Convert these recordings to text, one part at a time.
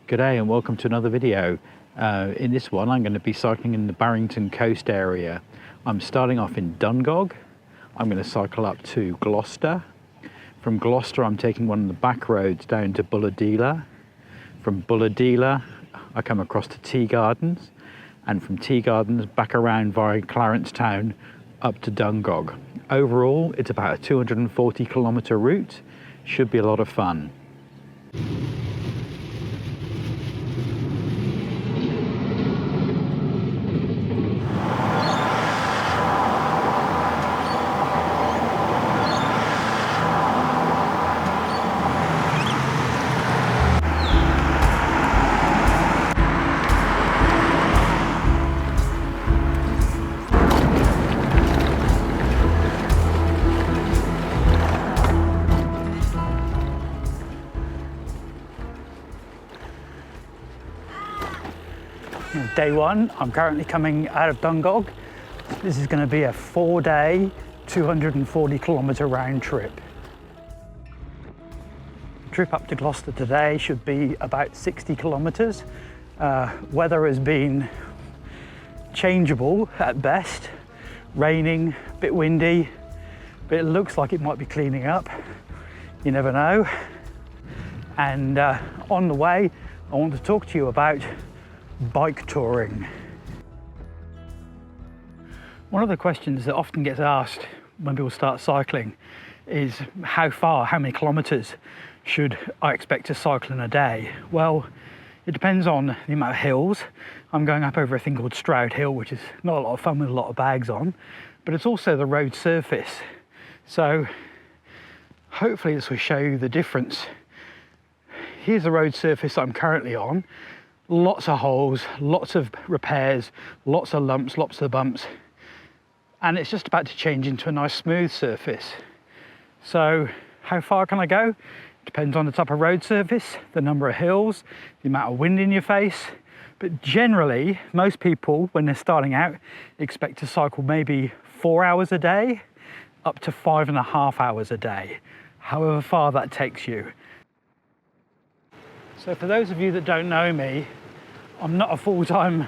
G'day and welcome to another video. In this one I'm going to be cycling in the Barrington Coast area. I'm starting off in Dungog. I'm going to cycle up to Gloucester. From Gloucester I'm taking one of the back roads down to Bulahdelah. From Bulahdelah I come across to Tea Gardens, and from Tea Gardens back around via Clarence Town up to Dungog. Overall it's about a 240 kilometre route. Should be a lot of fun. Day one, I'm currently coming out of Dungog. This is going to be a 4-day, 240 kilometre round trip. Trip up to Gloucester today should be about 60 kilometres. Weather has been changeable at best, raining, a bit windy, but it looks like it might be cleaning up. You never know. And on the way, I want to talk to you about bike touring. One of the questions that often gets asked when people start cycling is how far, how many kilometres should I expect to cycle in a day? Well, it depends on the amount of hills. I'm going up over a thing called Stroud Hill, which is not a lot of fun with a lot of bags on, but it's also the road surface. So hopefully this will show you the difference. Here's the road surface I'm currently on. Lots of holes, lots of repairs, lots of lumps, lots of bumps, and it's just about to change into a nice smooth surface. So how far can I go? Depends on the type of road surface, the number of hills, the amount of wind in your face, but generally most people when they're starting out expect to cycle maybe 4 hours a day up to 5.5 hours a day, however far that takes you. So for those of you that don't know me, I'm not a full-time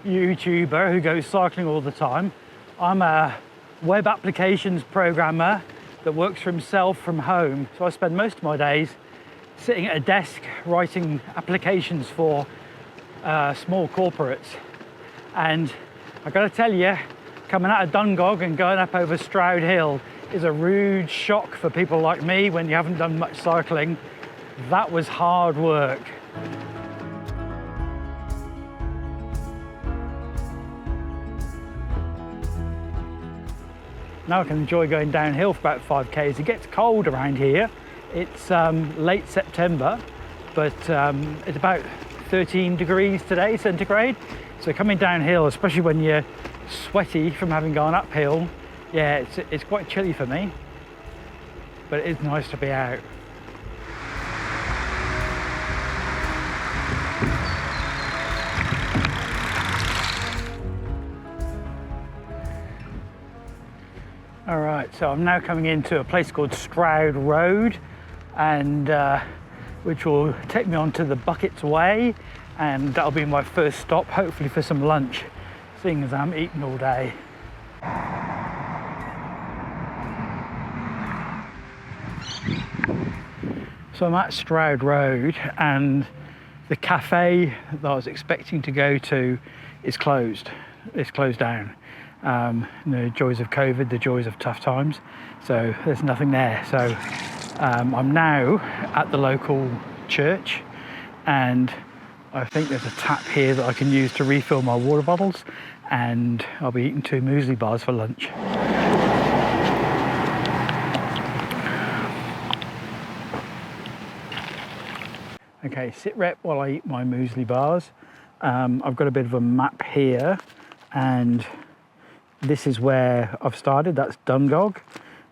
YouTuber who goes cycling all the time. I'm a web applications programmer that works for himself from home. So I spend most of my days sitting at a desk writing applications for small corporates. And I've got to tell you, coming out of Dungog and going up over Stroud Hill is a rude shock for people like me when you haven't done much cycling. That was hard work. Now I can enjoy going downhill for about 5k's. It gets cold around here. It's late September, but it's about 13 degrees today, centigrade. So coming downhill, especially when you're sweaty from having gone uphill, yeah, it's quite chilly for me, but it is nice to be out. All right, so I'm now coming into a place called Stroud Road, and which will take me on to the Buckets Way, and that'll be my first stop, hopefully for some lunch, seeing as I'm eating all day. So I'm at Stroud Road, and the cafe that I was expecting to go to is closed. It's closed down. The joys of COVID, the joys of tough times. So there's nothing there. So I'm now at the local church, and I think there's a tap here that I can use to refill my water bottles, and I'll be eating 2 muesli bars for lunch. Okay, sit rep while I eat my muesli bars. I've got a bit of a map here, and this is where I've started. That's Dungog,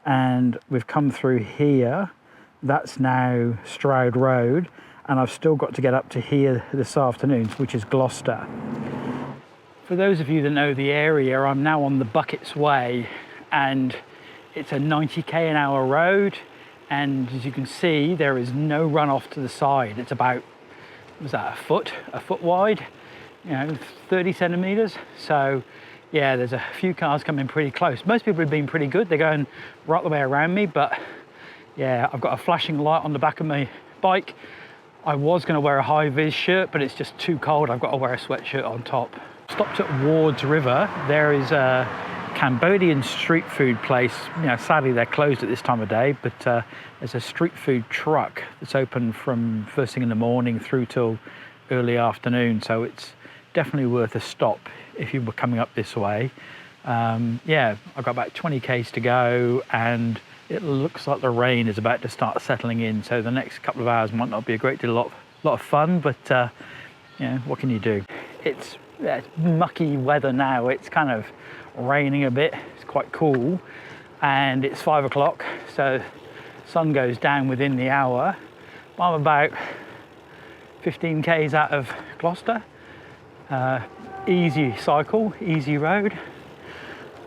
and we've come through here. That's now Stroud Road, and I've still got to get up to here this afternoon, which is Gloucester. For those of you that know the area, I'm now on the Buckets Way, and it's a 90k/h road, and as you can see there is no runoff to the side. It's about was that a foot wide, you know, 30 centimeters. So yeah, there's a few cars coming pretty close. Most people have been pretty good. They're going right the way around me, but yeah, I've got a flashing light on the back of my bike. I was going to wear a high-vis shirt, but it's just too cold. I've got to wear a sweatshirt on top. Stopped at Ward's River. There is a Cambodian street food place. You know, sadly they're closed at this time of day, but there's a street food truck that's open from first thing in the morning through till early afternoon. So it's definitely worth a stop if you were coming up this way. Yeah, I've got about 20 k's to go, and it looks like the rain is about to start settling in, so the next couple of hours might not be a great deal, lot of fun, but you know, what can you do? It's mucky weather now. It's kind of raining a bit. It's quite cool, and it's 5 o'clock, so sun goes down within the hour. I'm about 15 k's out of Gloucester. Easy cycle, easy road.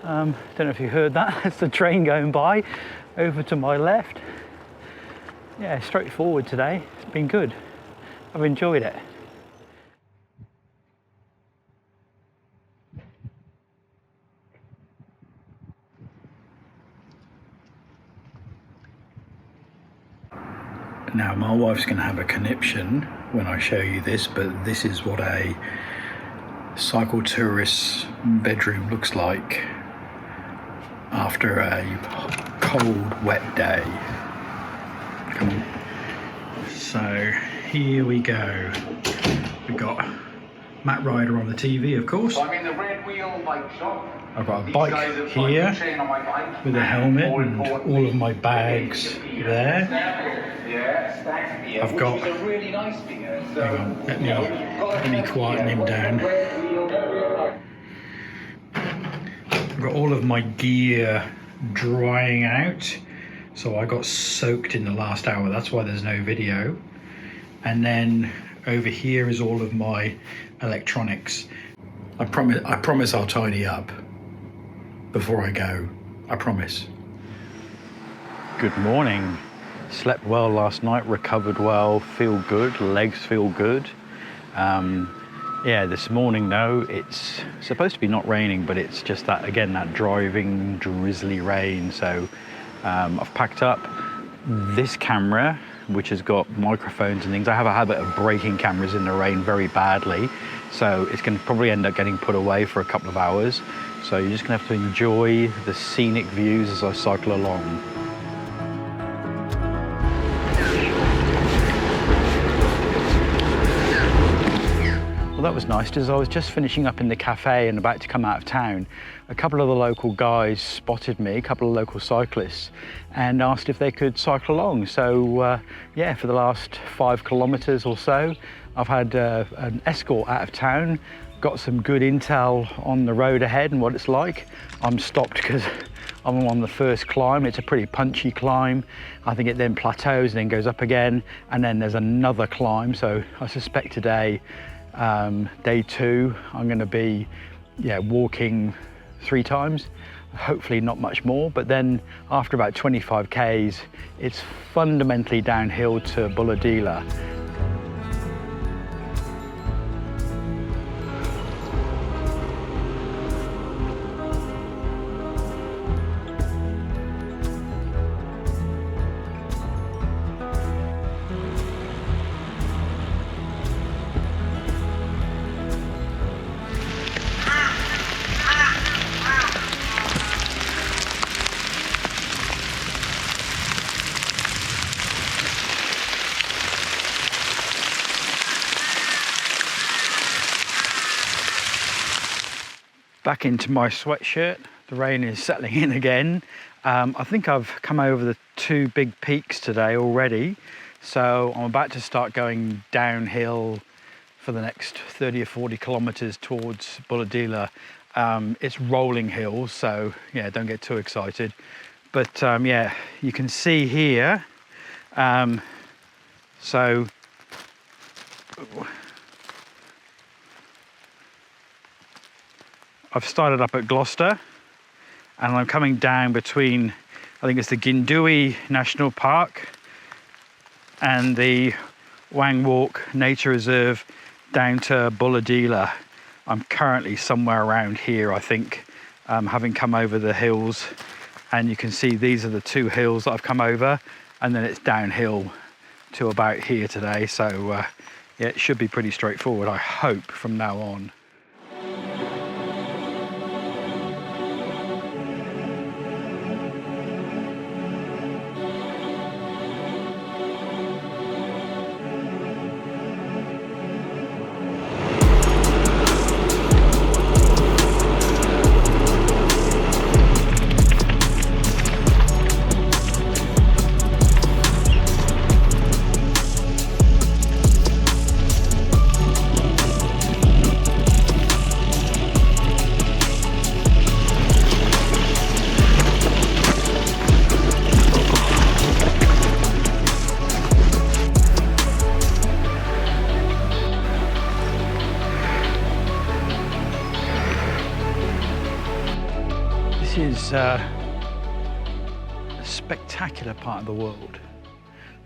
Don't know if you heard that. It's the train going by over to my left. Yeah, straightforward today. It's been good. I've enjoyed it. Now my wife's going to have a conniption when I show you this, but this is what a cycle tourist's bedroom looks like after a cold, wet day. Come on. So here we go. We've got Matt Ryder on the TV, of course. I'm in the Red Wheel bike shop. I've got a bike here with a helmet and all of my bags there. I've got, hang on, let me quieten him down. I've got all of my gear drying out, so I got soaked in the last hour. That's why there's no video. And then over here is all of my electronics. I promise I'll tidy up before I go. I promise. Good morning. Slept well last night, recovered well, feel good, legs feel good. Yeah, this morning though, it's supposed to be not raining, but it's just that, again, that driving, drizzly rain. So I've packed up this camera, which has got microphones and things. I have a habit of breaking cameras in the rain very badly, so it's going to probably end up getting put away for a couple of hours. So you're just going to have to enjoy the scenic views as I cycle along. Well, that was nice, as I was just finishing up in the cafe and about to come out of town. A couple of the local guys spotted me, a couple of local cyclists, and asked if they could cycle along. So yeah, for the last 5 kilometers or so, I've had an escort out of town, got some good intel on the road ahead and what it's like. I'm stopped because I'm on the first climb. It's a pretty punchy climb. I think it then plateaus and then goes up again, and then there's another climb. So I suspect today, day 2, I'm going to be walking 3 times, hopefully not much more, but then after about 25 k's it's fundamentally downhill to Bulahdelah. Back into my sweatshirt. The rain is settling in again. I think I've come over the 2 big peaks today already, so I'm about to start going downhill for the next 30 or 40 kilometers towards Bulahdelah. It's rolling hills, so yeah, don't get too excited. But yeah, you can see here, so I've started up at Gloucester and I'm coming down between, I think it's the Gindui National Park and the Wang Walk Nature Reserve down to Bulahdelah. I'm currently somewhere around here, I think, having come over the hills, and you can see these are the two hills that I've come over, and then it's downhill to about here today. So yeah, it should be pretty straightforward, I hope, from now on. This is a spectacular part of the world.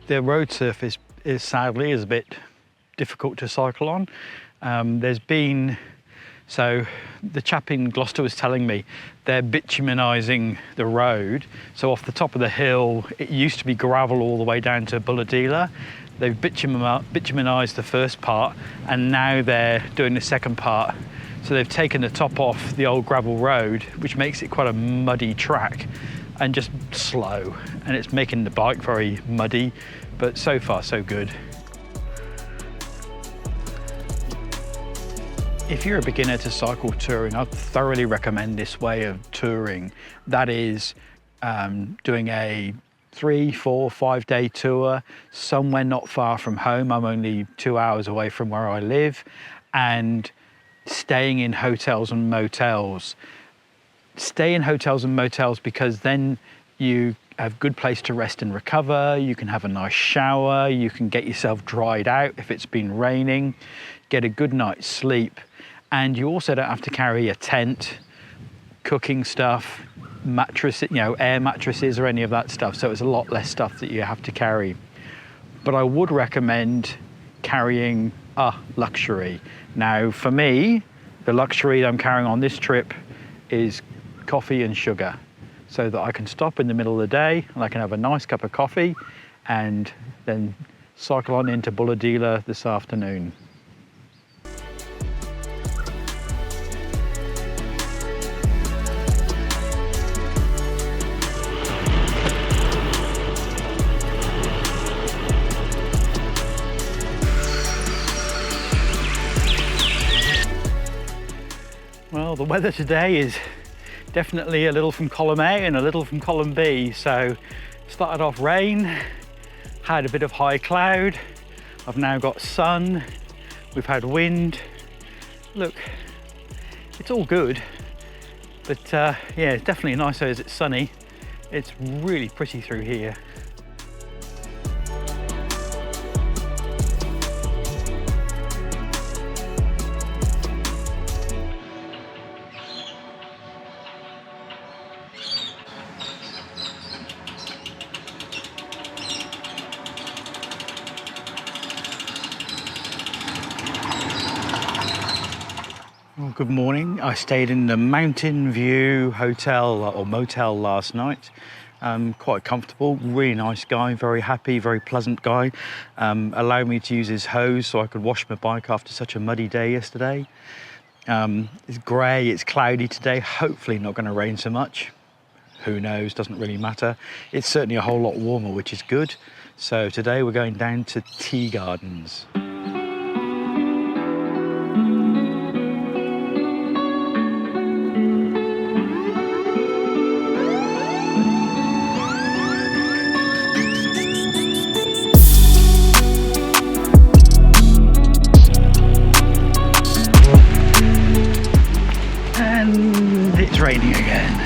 The road surface is sadly a bit difficult to cycle on. So the chap in Gloucester was telling me they're bitumenising the road. So off the top of the hill, it used to be gravel all the way down to Bulahdelah. They've bitumenised the first part, and now they're doing the second part. So they've taken the top off the old gravel road, which makes it quite a muddy track and just slow. And it's making the bike very muddy, but so far so good. If you're a beginner to cycle touring, I thoroughly recommend this way of touring. That is doing a 3, 4, 5 day tour somewhere not far from home. I'm only 2 hours away from where I live, and staying in hotels and motels. Stay in hotels and motels because then you have a good place to rest and recover. You can have a nice shower. You can get yourself dried out if it's been raining, get a good night's sleep. And you also don't have to carry a tent, cooking stuff, mattresses, air mattresses or any of that stuff. So it's a lot less stuff that you have to carry. But I would recommend carrying a luxury. Now, for me, the luxury that I'm carrying on this trip is coffee and sugar, so that I can stop in the middle of the day and I can have a nice cup of coffee and then cycle on into Bulahdelah this afternoon. Well, the weather today is definitely a little from column A and a little from column B. So started off rain, had a bit of high cloud. I've now got sun, we've had wind. Look, it's all good. But yeah, it's definitely nicer as it's sunny. It's really pretty through here. Well, good morning. I stayed in the Mountain View Hotel or Motel last night. Quite comfortable, really nice guy, very happy, very pleasant guy. Allowed me to use his hose so I could wash my bike after such a muddy day yesterday. It's grey, it's cloudy today, hopefully not going to rain so much. Who knows, doesn't really matter. It's certainly a whole lot warmer, which is good. So today we're going down to Tea Gardens. It's raining again.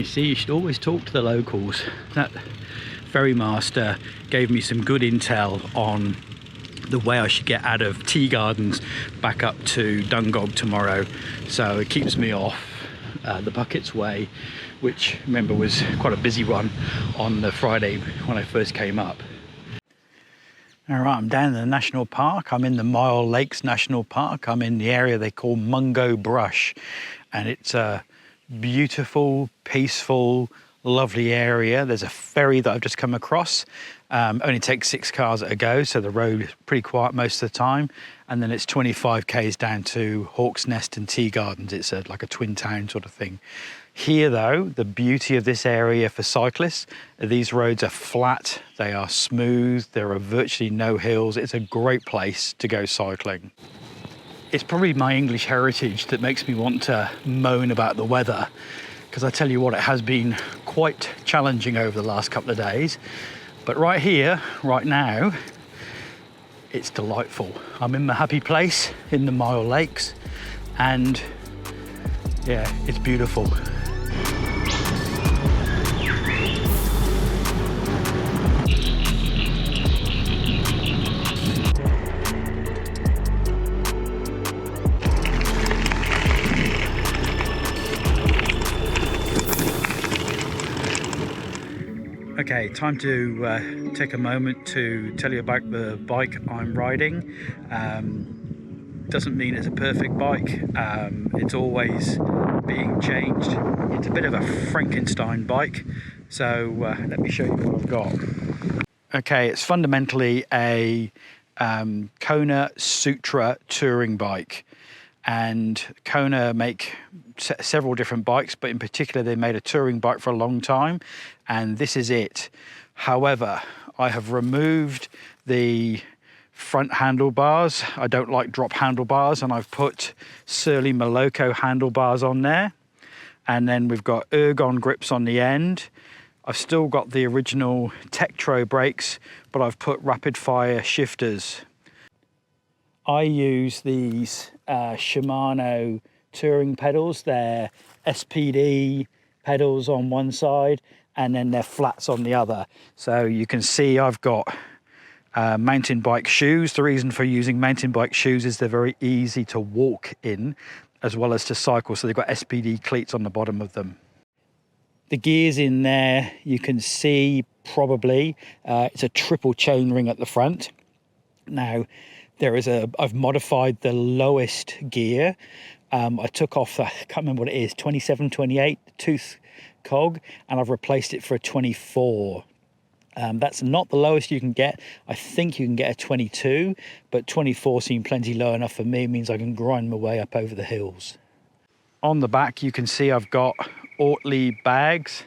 see, you should always talk to the locals. That ferry master gave me some good intel on the way I should get out of Tea Gardens back up to Dungog tomorrow, so it keeps me off the Buckets Way, which remember was quite a busy one on the Friday when I first came up. All right, I'm down in the national park. I'm in the Mile Lakes National Park. I'm in the area they call Mungo Brush, and it's a beautiful, peaceful, lovely area. There's a ferry that I've just come across. Only takes 6 cars at a go, so the road is pretty quiet most of the time. And then it's 25 k's down to Hawk's Nest and Tea Gardens. It's like a twin town sort of thing. Here though, the beauty of this area for cyclists, these roads are flat, they are smooth, there are virtually no hills. It's a great place to go cycling. It's probably my English heritage that makes me want to moan about the weather, because I tell you what, it has been quite challenging over the last couple of days. But right here, right now, it's delightful. I'm in my happy place in the Mile Lakes, and yeah, it's beautiful. Okay, time to take a moment to tell you about the bike I'm riding. Doesn't mean it's a perfect bike. It's always being changed. It's a bit of a Frankenstein bike. So let me show you what I've got. Okay, it's fundamentally a Kona Sutra touring bike. And Kona make several different bikes, but in particular they made a touring bike for a long time, and this is it. However, I have removed the front handlebars. I don't like drop handlebars, and I've put Surly Moloko handlebars on there, and then we've got ergon grips on the end. I've still got the original Tektro brakes, but I've put rapid fire shifters. I use these Shimano touring pedals. They're SPD pedals on one side, and then they're flats on the other. So you can see I've got mountain bike shoes. The reason for using mountain bike shoes is they're very easy to walk in as well as to cycle. So they've got SPD cleats on the bottom of them. The gears in there, you can see probably, it's a triple chain ring at the front. Now, I've modified the lowest gear. I took off, I can't remember what it is, 27, 28 tooth cog, and I've replaced it for a 24. That's not the lowest you can get. I think you can get a 22, but 24 seemed plenty low enough for me. It means I can grind my way up over the hills. On the back, you can see I've got Oatly bags.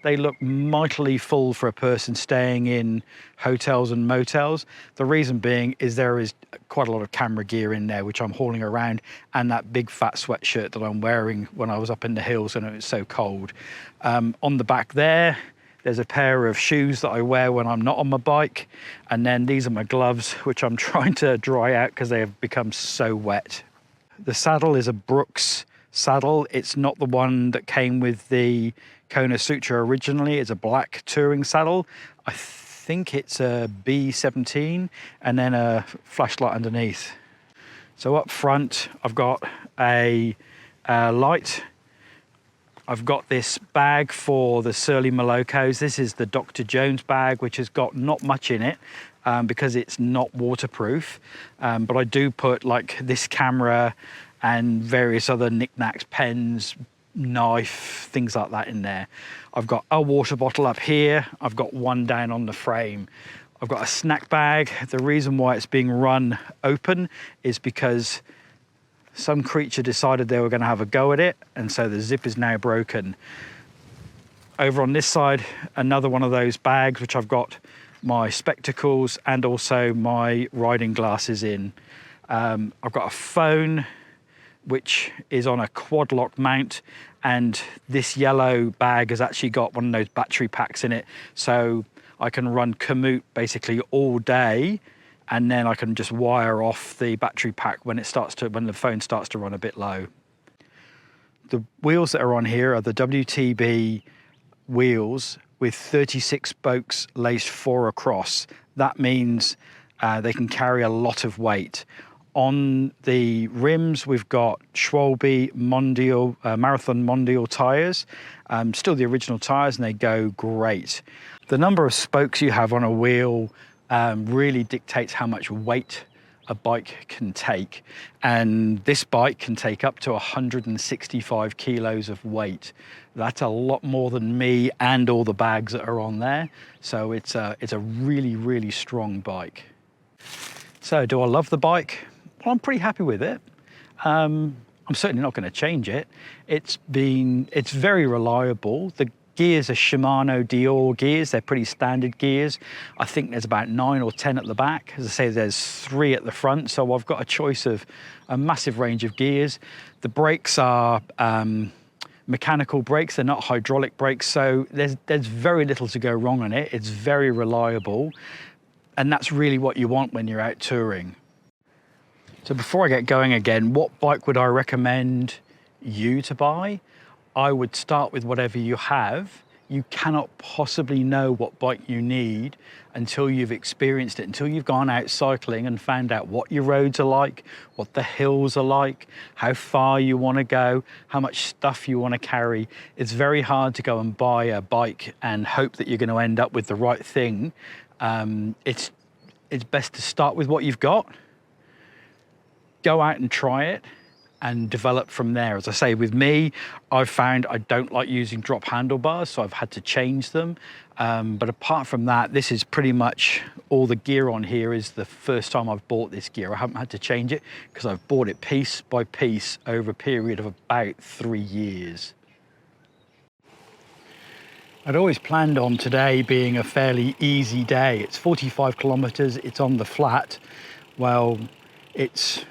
They look mightily full for a person staying in hotels and motels. The reason being is there is quite a lot of camera gear in there, which I'm hauling around, and that big fat sweatshirt that I'm wearing when I was up in the hills and it was so cold. On the back there's a pair of shoes that I wear when I'm not on my bike. And then these are my gloves, which I'm trying to dry out because they have become so wet. The saddle is a Brooks saddle. It's not the one that came with the Kona Sutra originally. It's a black touring saddle. I think it's a B17 and then a flashlight underneath. So up front I've got a light. I've got this bag for the Surly Molokos. This is the Dr. Jones bag, which has got not much in it because it's not waterproof. But I do put like this camera and various other knickknacks, pens, knife, things like that in there. I've got a water bottle up here. I've got one down on the frame. I've got a snack bag. The reason why it's being run open is because some creature decided they were going to have a go at it, and so the zip is now broken. Over on this side, another one of those bags, which I've got my spectacles and also my riding glasses in. I've got a phone, which is on a quad lock mount, and this yellow bag has actually got one of those battery packs in it, so I can run Komoot basically all day, and then I can just wire off the battery pack when the phone starts to run a bit low. The wheels that are on here are the WTB wheels with 36 spokes laced 4 across. That means they can carry a lot of weight. On the rims, we've got Schwalbe Mondial, Marathon Mondial tyres, still the original tyres, and they go great. The number of spokes you have on a wheel really dictates how much weight a bike can take. And this bike can take up to 165 kilos of weight. That's a lot more than me and all the bags that are on there. So it's a really, really strong bike. So do I love the bike? Well, I'm pretty happy with it. I'm certainly not going to change it. It's very reliable. The gears are Shimano Dior gears. They're pretty standard gears. I think there's about 9 or 10 at the back. As I say, there's 3 at the front. So I've got a choice of a massive range of gears. The brakes are mechanical brakes. They're not hydraulic brakes. So there's very little to go wrong on it. It's very reliable. And that's really what you want when you're out touring. So before I get going again, what bike would I recommend you to buy? I would start with whatever you have. You cannot possibly know what bike you need until you've experienced it, until you've gone out cycling and found out what your roads are like, what the hills are like, how far you want to go, how much stuff you want to carry. It's very hard to go and buy a bike and hope that you're going to end up with the right thing. It's best to start with what you've got. Go out and try it and develop from there. As I say, with me, I've found I don't like using drop handlebars, so I've had to change them. But apart from that, this is pretty much all the gear on here is the first time I've bought this gear. I haven't had to change it because I've bought it piece by piece over a period of about 3 years. I'd always planned on today being a fairly easy day. It's 45 kilometers, it's on the flat. Well, it's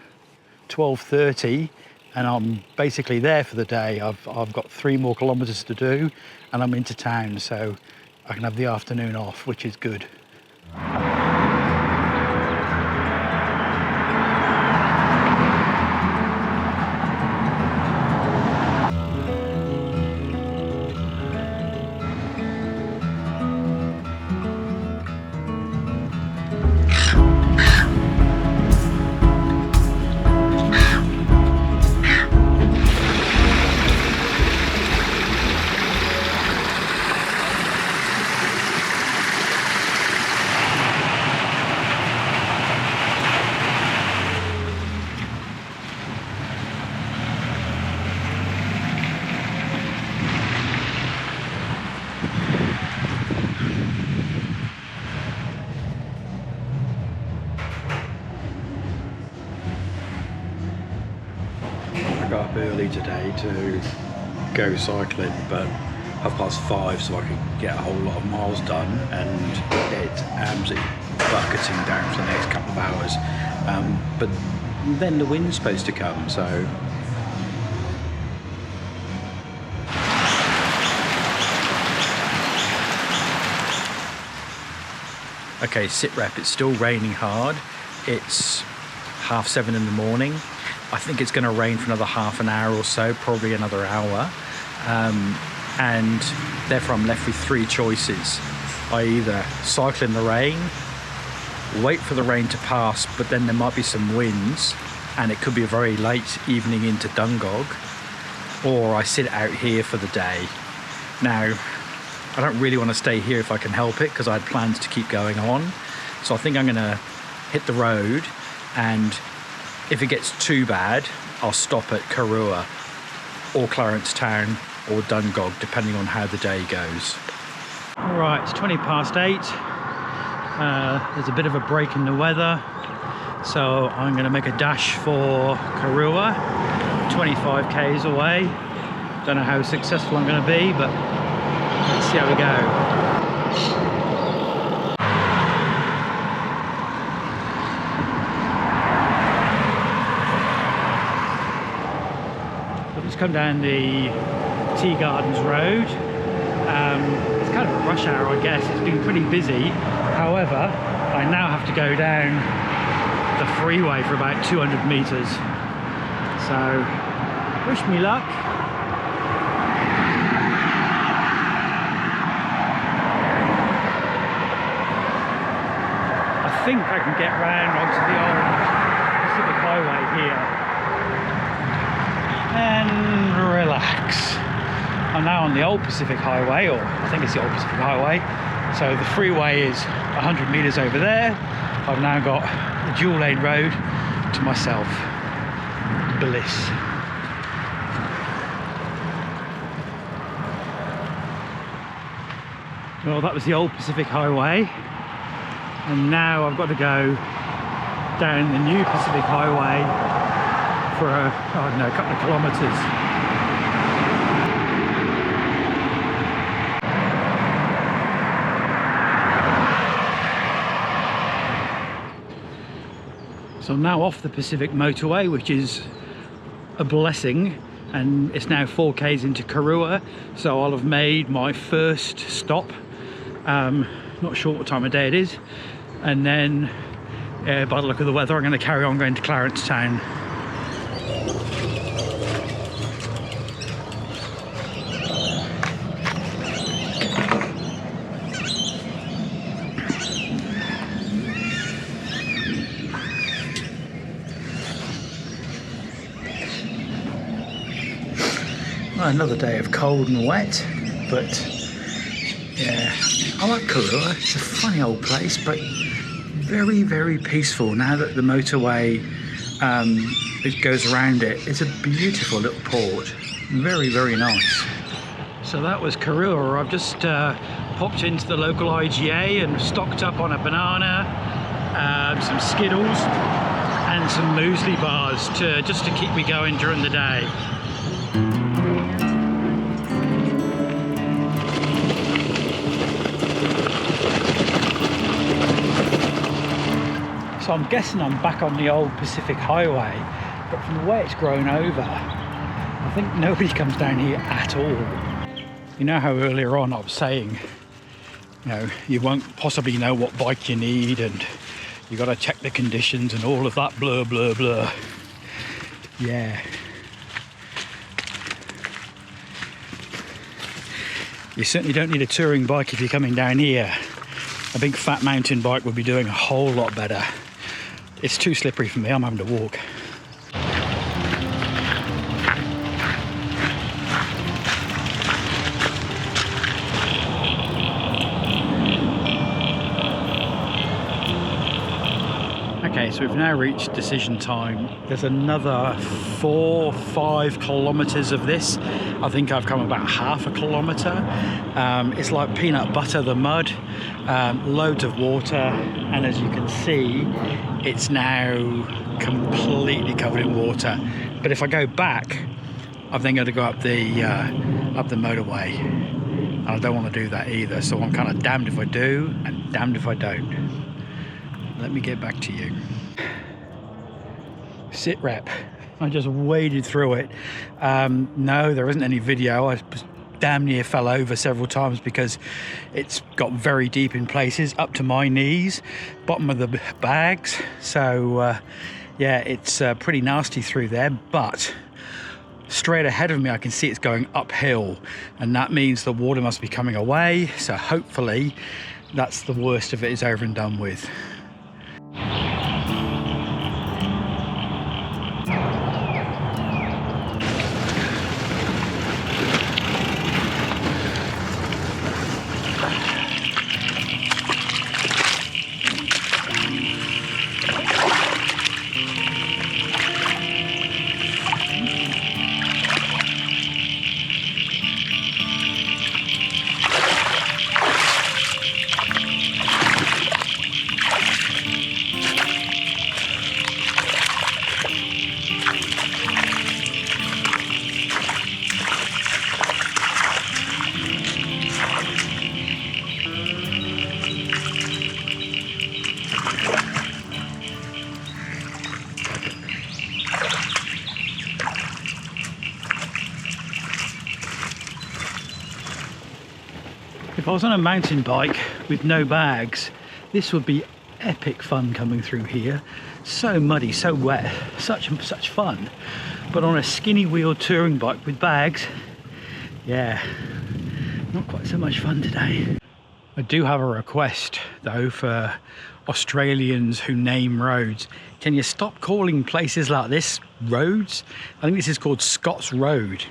12:30 and I'm basically there for the day. I've got 3 more kilometers to do and I'm into town, so I can have the afternoon off, which is good. Got up early today to go cycling, but 5:30, so I could get a whole lot of miles done, and it's absolutely bucketing down for the next couple of hours. But then the wind's supposed to come, so okay, sit rep, it's still raining hard. It's 7:30 in the morning. I think it's going to rain for another half an hour or so, probably another hour. And therefore I'm left with 3 choices. I either cycle in the rain, wait for the rain to pass, but then there might be some winds and it could be a very late evening into Dungog, or I sit out here for the day. Now, I don't really want to stay here if I can help it, because I had plans to keep going on. So I think I'm going to hit the road, and if it gets too bad, I'll stop at Karua or Clarence Town or Dungog, depending on how the day goes. All right, it's 8:20. There's a bit of a break in the weather, so I'm going to make a dash for Karua, 25 k's away. Don't know how successful I'm going to be, but let's see how we go. Come down the Tea Gardens Road. It's kind of a rush hour, I guess. It's been pretty busy. However, I now have to go down the freeway for about 200 meters. So, wish me luck. think I can get round onto the old Pacific Highway here and relax. I'm now on the old Pacific Highway, or I think it's the old Pacific Highway. So the freeway is 100 metres over there. I've now got the dual lane road to myself. Bliss. Well, that was the old Pacific Highway, and now I've got to go down the new Pacific Highway for a couple of kilometres. So I'm now off the Pacific motorway, which is a blessing, and it's now 4 k's into Karua, so I'll have made my first stop. Not sure what time of day it is, and then by the look of the weather I'm going to carry on going to Clarence Town. Another day of cold and wet, but yeah, I like Karua. It's a funny old place, but very, very peaceful now that the motorway it goes around it. It's a beautiful little port, very, very nice. So that was Karua. I've just popped into the local IGA and stocked up on a banana, some Skittles and some muesli bars just to keep me going during the day. So I'm guessing I'm back on the old Pacific Highway, but from the way it's grown over, I think nobody comes down here at all. You know how earlier on I was saying, you know, you won't possibly know what bike you need and you got to check the conditions and all of that blur, blur, blur. Yeah. You certainly don't need a touring bike if you're coming down here. A big fat mountain bike would be doing a whole lot better. It's too slippery for me, I'm having to walk. Okay, so we've now reached decision time. There's another 4-5 kilometres of this. I think I've come about half a kilometre. It's like peanut butter, the mud, loads of water, and as you can see, it's now completely covered in water. But if I go back, I'm then going to go up the motorway, and I don't want to do that either. So I'm kind of damned if I do and damned if I don't. Let me get back to you. Sit rep. I just waded through it. No, there isn't any video. I damn near fell over several times because it's got very deep in places, up to my knees, bottom of the bags. So yeah, it's pretty nasty through there, but straight ahead of me I can see it's going uphill, and that means the water must be coming away. So hopefully that's the worst of it is over and done with. If I was on a mountain bike with no bags, this would be epic fun coming through here. So muddy, so wet, such fun. But on a skinny wheel touring bike with bags, yeah, not quite so much fun today. I do have a request though for Australians who name roads. Can you stop calling places like this roads? I think this is called Scott's Road.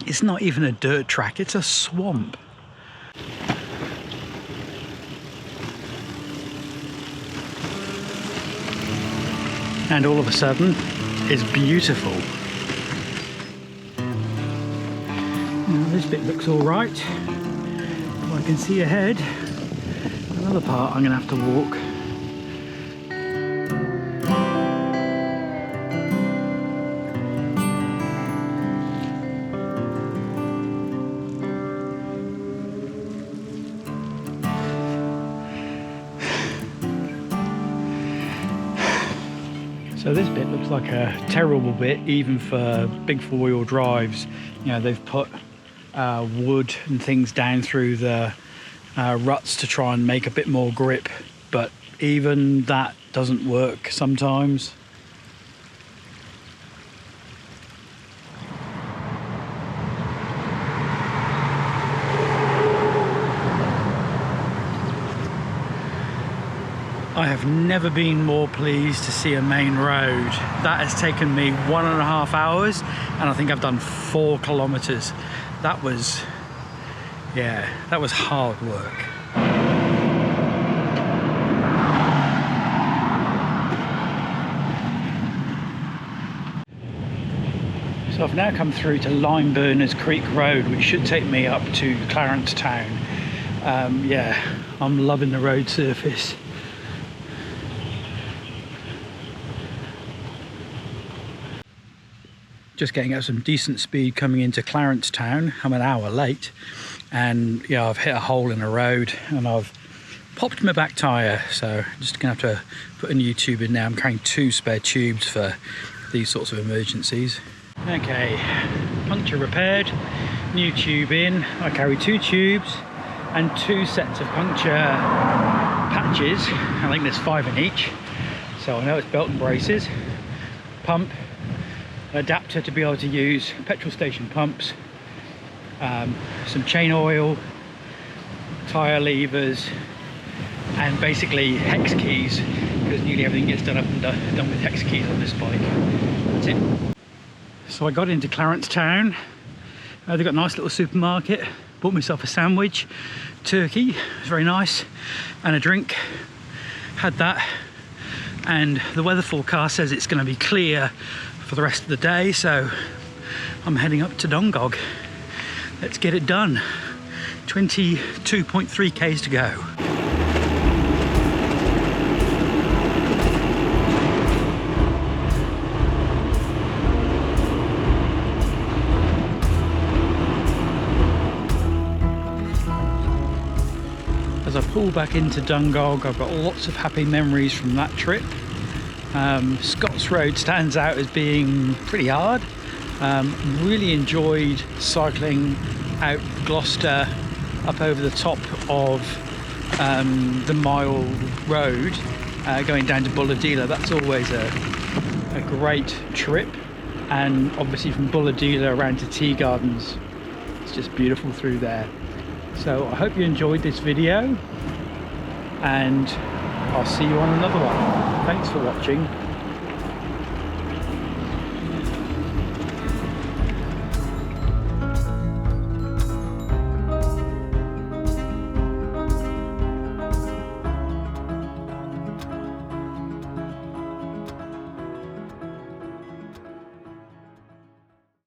It's not even a dirt track, it's a swamp. And all of a sudden, it's beautiful. Now this bit looks all right. I can see ahead. Another part I'm going to have to walk. So this bit looks like a terrible bit, even for big four-wheel drives. You know, they've put wood and things down through the ruts to try and make a bit more grip, but even that doesn't work sometimes. I have never been more pleased to see a main road. That has taken me 1.5 hours and I think I've done 4 kilometers. That was, yeah, that was hard work. So I've now come through to Limeburners Creek Road, which should take me up to Clarence Town. Yeah, I'm loving the road surface. Just getting at some decent speed coming into Clarence Town. I'm an hour late and yeah, I've hit a hole in the road and I've popped my back tyre, so I'm just gonna have to put a new tube in now. I'm carrying 2 spare tubes for these sorts of emergencies. Okay, puncture repaired, new tube in. I carry 2 tubes and 2 sets of puncture patches. I think there's 5 in each, so I know it's belt and braces, pump, adapter to be able to use petrol station pumps, some chain oil, tyre levers, and basically hex keys, because nearly everything gets done with hex keys on this bike. That's it. So I got into Clarence Town. They've got a nice little supermarket. Bought myself a sandwich, turkey, it was very nice, and a drink. Had that, and the weather forecast says it's going to be clear for the rest of the day, so I'm heading up to Dungog. Let's get it done. 22.3 k's to go. As I pull back into Dungog, I've got lots of happy memories from that trip. Scott's Road stands out as being pretty hard. Really enjoyed cycling out Gloucester up over the top of the mile road, going down to Bulahdelah. That's always a great trip, and obviously from Bulahdelah around to Tea Gardens, it's just beautiful through there. So I hope you enjoyed this video, and I'll see you on another one. Thanks for watching.